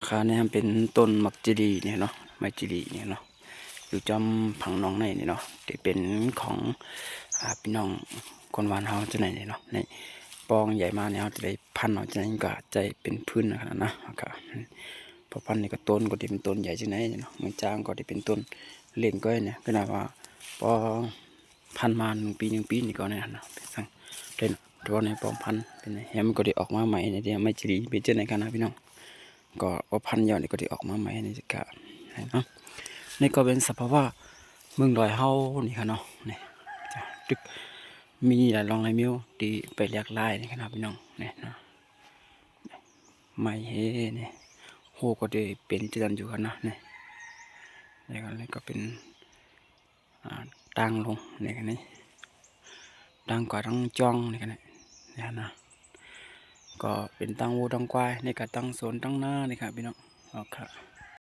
คาเนี่ยเป็นต้นมักจิรีเนี่ยเนาะไมจิรีเนี่ยเนาะอยู่จอมผังหนองในนี่เนาะที่เป็นของพี่น้องคนหวานเฮาจะไหนเนี่ยเนาะในปองใหญ่มาเนี่ยเฮาจะได้พันเนาะจะไหนก็ใจเป็นพื้นนะครับนะก็พอพันนี่ก็ต้นก็ที่เป็นต้นใหญ่จังไหนเนาะมันจางก็ที่เป็นต้นเลี้ยงก้อยเนี่ยก็น่าว่าพอพันมา1 ปีนี่ก็เนี่ยนะเป็นสังเด่นตัวในปองพันเป็นแฮมก็ได้ออกมาใหม่ในเดียวไมจิรีเป็นจังไหนกันนะพี่น้อง ก็ว่าพันยอดนี่ก็ได้ออกมาใหม่ในจักรเนาะนี่ก็เป็นสภาวะเมืองดอยเฮานี่ค่ะเนาะนี่จะตึกมีหลายรองหลายมิ้วที่ไปเรียกลายนี่ครับพี่น้องนี่เนาะไม่เฮ้นี่โหก็ได้เป็นเจือนอยู่กันนะนี่ก็เป็นตั้งลงนี่กันนี่ตั้งกว่าตั้งจ้องนี่กันนี่นะก็เป็นตั้งวัวตั้งควายนี่ก็ตั้งสวนตั้งนานี่ครับพี่น้องโอเค